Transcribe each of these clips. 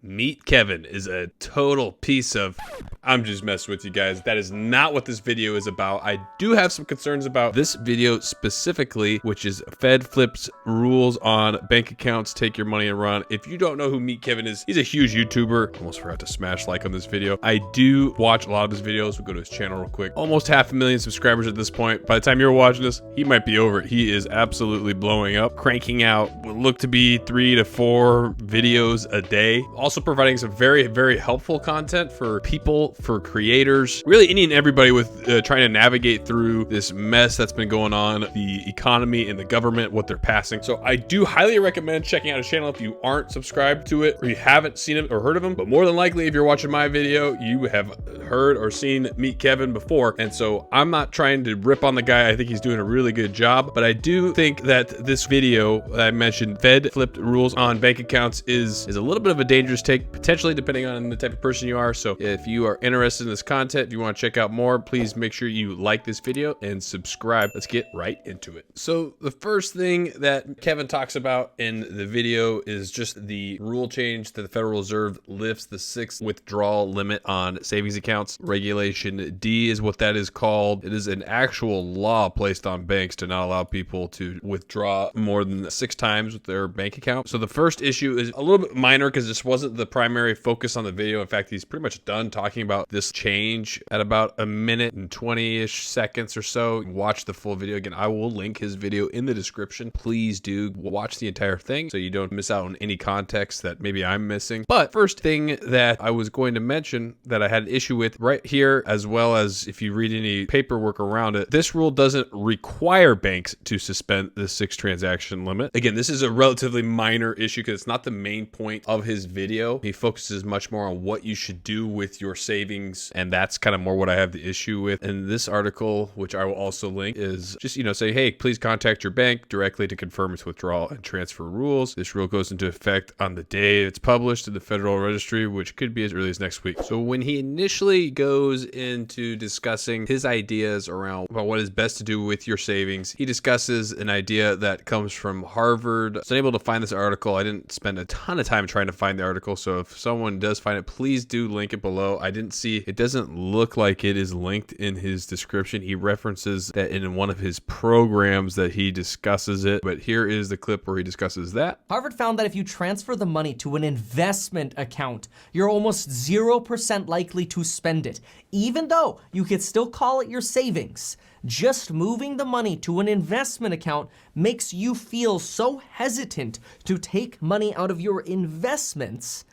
Meet Kevin is a total piece of... I'm just messing with you guys. That is not what this video is about. I do have some concerns about this video specifically, which is Fed flips rules on bank accounts, take your money and run. If you don't know who Meet Kevin is, he's a huge YouTuber. Almost forgot to smash like on this video. I do watch a lot of his videos. We'll go to his channel real quick. Almost 500,000 subscribers at this point. By the time you're watching this, he might be over it. He is absolutely blowing up, cranking out what look to be 3 to 4 videos a day. Also providing some very, very helpful content for people, for creators, really any and everybody with trying to navigate through this mess that's been going on, the economy and the government, what they're passing. So I do highly recommend checking out his channel if you aren't subscribed to it or you haven't seen him or heard of him. But more than likely, if you're watching my video, you have heard or seen Meet Kevin before. And so I'm not trying to rip on the guy. I think he's doing a really good job. But I do think that this video that I mentioned, Fed flipped rules on bank accounts, is a little bit of a dangerous take, potentially, depending on the type of person you are. So if you are interested in this content, if you want to check out more, please make sure you like this video and subscribe. Let's get right into it. So the first thing that Kevin talks about in the video is just the rule change that the Federal Reserve lifts the 6th withdrawal limit on savings accounts. Regulation D is what that is called. It is an actual law placed on banks to not allow people to withdraw more than 6 times with their bank account. So the first issue is a little bit minor because this wasn't the primary focus on the video. In fact, he's pretty much done talking about this change at about a minute and 20-ish seconds or so. Watch the full video. Again, I will link his video in the description. Please do watch the entire thing so you don't miss out on any context that maybe I'm missing. But first thing that I was going to mention that I had an issue with right here, as well as if you read any paperwork around it, this rule doesn't require banks to suspend the 6 transaction limit. Again, this is a relatively minor issue because it's not the main point of his video. He focuses much more on what you should do with your savings, and that's kind of more what I have the issue with. And this article, which I will also link, is just, say, hey, please contact your bank directly to confirm its withdrawal and transfer rules. This rule goes into effect on the day it's published in the Federal Registry, which could be as early as next week. So when he initially goes into discussing his ideas around what is best to do with your savings, he discusses an idea that comes from Harvard. I was unable to find this article. I didn't spend a ton of time trying to find the article, so if someone does find it, please do link it below. I didn't see, it doesn't look like it is linked in his description. He references that in one of his programs that he discusses it, but here is the clip where he discusses that. Harvard found that if you transfer the money to an investment account, you're almost 0% likely to spend it, even though you could still call it your savings. Just moving the money to an investment account makes you feel so hesitant to take money out of your investments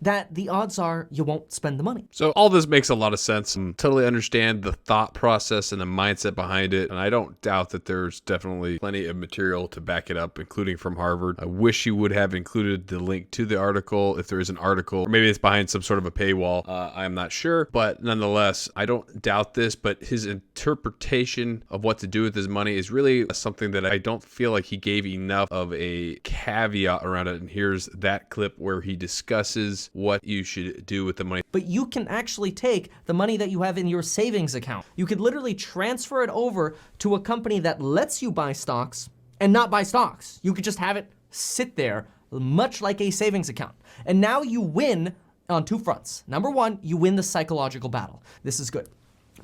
that the odds are you won't spend the money. So all this makes a lot of sense. I totally understand the thought process and the mindset behind it. And I don't doubt that there's definitely plenty of material to back it up, including from Harvard. I wish you would have included the link to the article if there is an article, or maybe it's behind some sort of a paywall. I'm not sure, but nonetheless, I don't doubt this, but his interpretation of what to do with his money is really something that I don't feel like he gave enough of a caveat around it. And here's that clip where he discusses what you should do with the money. But you can actually take the money that you have in your savings account. You could literally transfer it over to a company that lets you buy stocks and not buy stocks. You could just have it sit there, much like a savings account. And now you win on 2 fronts. Number 1, you win the psychological battle. This is good.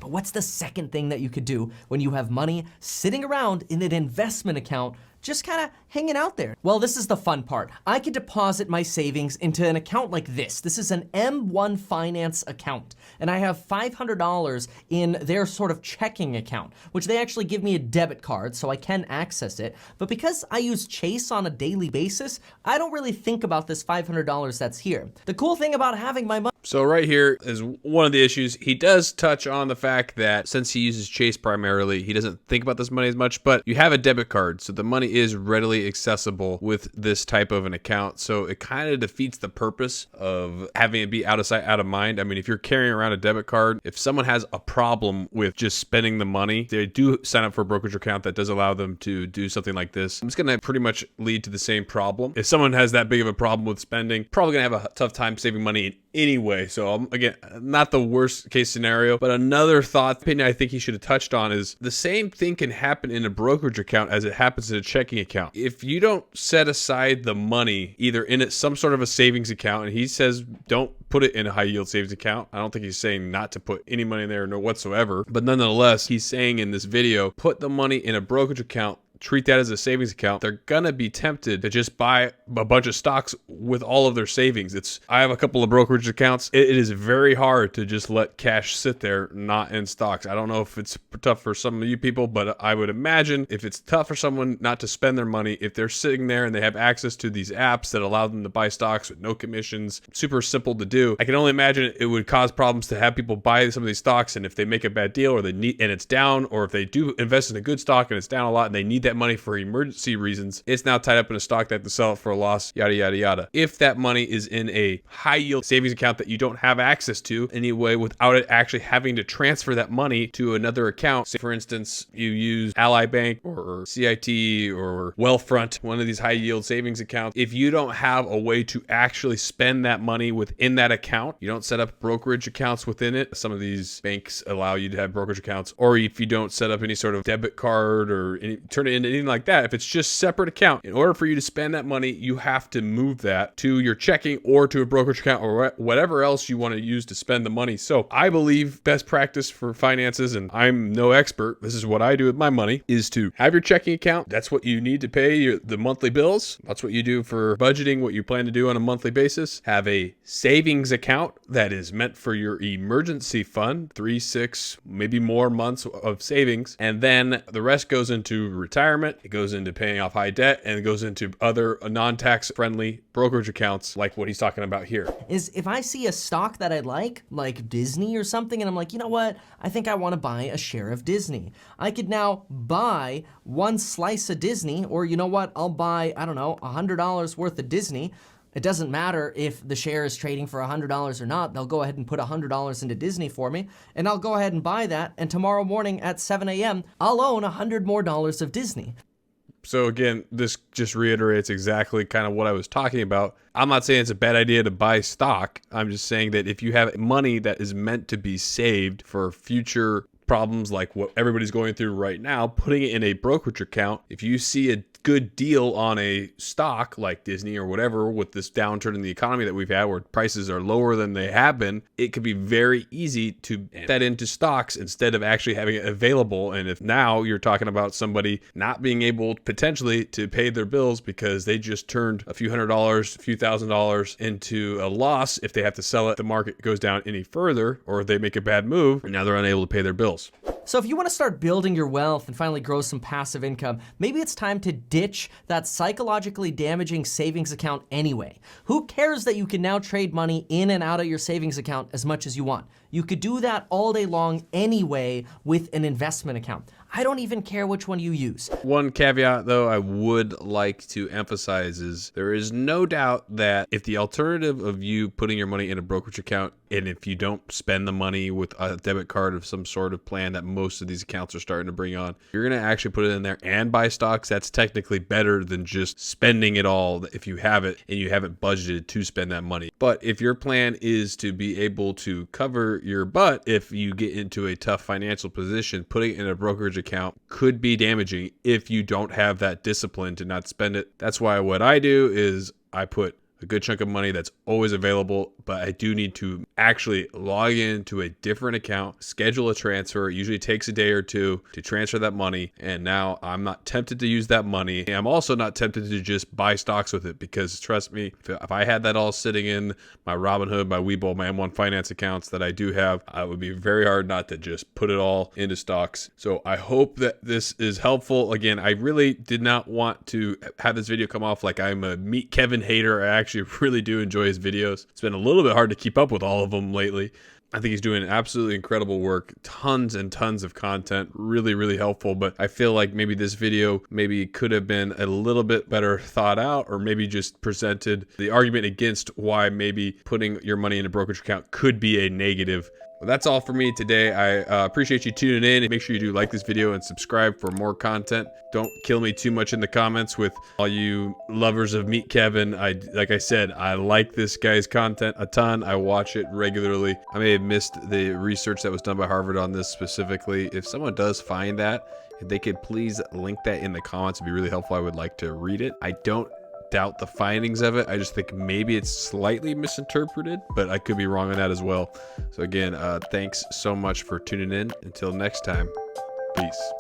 But what's the second thing that you could do when you have money sitting around in an investment account just kind of hanging out there? Well, this is the fun part. I could deposit my savings into an account like this. This is an M1 Finance account, and I have $500 in their sort of checking account, which they actually give me a debit card so I can access it. But because I use Chase on a daily basis, I don't really think about this $500 that's here. The cool thing about having my money... So right here is one of the issues. He does touch on the fact that since he uses Chase primarily, he doesn't think about this money as much, but you have a debit card, so the money is readily accessible with this type of an account. So it kind of defeats the purpose of having it be out of sight, out of mind. I mean, if you're carrying around a debit card, if someone has a problem with just spending the money, they do sign up for a brokerage account that does allow them to do something like this. It's going to pretty much lead to the same problem. If someone has that big of a problem with spending, probably going to have a tough time saving money in anyway. So again, not the worst case scenario, but another thought opinion I think he should have touched on is the same thing can happen in a brokerage account as it happens in a checking account. If you don't set aside the money either in some sort of a savings account, and he says don't put it in a high yield savings account. I don't think he's saying not to put any money in there, no whatsoever. But nonetheless, he's saying in this video, put the money in a brokerage account, treat that as a savings account. They're gonna be tempted to just buy a bunch of stocks with all of their savings. I have a couple of brokerage accounts. It is very hard to just let cash sit there not in stocks. I don't know if it's tough for some of you people, but I would imagine if it's tough for someone not to spend their money, if they're sitting there and they have access to these apps that allow them to buy stocks with no commissions, super simple to do, I can only imagine it would cause problems to have people buy some of these stocks, and if they make a bad deal or and it's down, or if they do invest in a good stock and it's down a lot and they need that money for emergency reasons, it's now tied up in a stock. They have to sell it for a loss, yada yada yada. If that money is in a high yield savings account that you don't have access to anyway, without it actually having to transfer that money to another account, say for instance you use Ally Bank or CIT or Wealthfront, one of these high yield savings accounts, if you don't have a way to actually spend that money within that account, you don't set up brokerage accounts within it. Some of these banks allow you to have brokerage accounts, or if you don't set up any sort of debit card or turn it into anything like that, if it's just separate account, in order for you to spend that money, you have to move that to your checking or to a brokerage account or whatever else you want to use to spend the money. So I believe best practice for finances, and I'm no expert, this is what I do with my money, is to have your checking account. That's what you need to pay the monthly bills. That's what you do for budgeting, what you plan to do on a monthly basis. Have a savings account that is meant for your emergency fund, 3, 6, maybe more months of savings. And then the rest goes into retirement. It goes into paying off high debt, and it goes into other non-tax friendly brokerage accounts like what he's talking about here. Is if I see a stock that I like Disney or something, and I'm like, you know what? I think I want to buy a share of Disney. I could now buy one slice of Disney, or you know what? I'll buy, I don't know, $100 worth of Disney. It doesn't matter if the share is trading for $100 or not. They'll go ahead and put $100 into Disney for me, and I'll go ahead and buy that. And tomorrow morning at 7 a.m., I'll own $100 more of Disney. So again, this just reiterates exactly kind of what I was talking about. I'm not saying it's a bad idea to buy stock. I'm just saying that if you have money that is meant to be saved for future problems like what everybody's going through right now, putting it in a brokerage account, if you see a good deal on a stock like Disney or whatever with this downturn in the economy that we've had where prices are lower than they have been, it could be very easy to put that into stocks instead of actually having it available. And if now you're talking about somebody not being able potentially to pay their bills because they just turned a few $100s, a few $1,000s into a loss if they have to sell it, the market goes down any further, or they make a bad move and now they're unable to pay their bills. So if you want to start building your wealth and finally grow some passive income, maybe it's time to ditch that psychologically damaging savings account anyway. Who cares that you can now trade money in and out of your savings account as much as you want? You could do that all day long anyway with an investment account. I don't even care which one you use. One caveat, though, I would like to emphasize is there is no doubt that if the alternative of you putting your money in a brokerage account, and if you don't spend the money with a debit card of some sort of plan that most of these accounts are starting to bring on, you're going to actually put it in there and buy stocks. That's technically better than just spending it all if you have it and you haven't budgeted to spend that money. But if your plan is to be able to cover your butt if you get into a tough financial position, putting it in a brokerage account could be damaging if you don't have that discipline to not spend it. That's why what I do is I put a good chunk of money that's always available, but I do need to actually log into a different account, schedule a transfer. It usually takes a day or two to transfer that money, and now I'm not tempted to use that money. I'm also not tempted to just buy stocks with it, because trust me, if I had that all sitting in my Robinhood, my Webull, my M1 Finance accounts that I do have, it would be very hard not to just put it all into stocks. So I hope that this is helpful. Again, I really did not want to have this video come off like I'm a Meet Kevin hater. I actually really do enjoy his videos. It's been a little bit hard to keep up with all of them lately. I think he's doing absolutely incredible work. Tons and tons of content. Really, really helpful. But I feel like maybe this video maybe could have been a little bit better thought out, or maybe just presented the argument against why maybe putting your money in a brokerage account could be a negative. Well, that's all for me today. I appreciate you tuning in. Make sure you do like this video and subscribe for more content. Don't kill me too much in the comments with all you lovers of Meet Kevin. Like I said, I like this guy's content a ton. I watch it regularly. I may have missed the research that was done by Harvard on this specifically. If someone does find that, if they could please link that in the comments, it'd be really helpful. I would like to read it. I don't doubt the findings of it. I just think maybe it's slightly misinterpreted, but I could be wrong on that as well. So again, thanks so much for tuning in. Until next time, peace.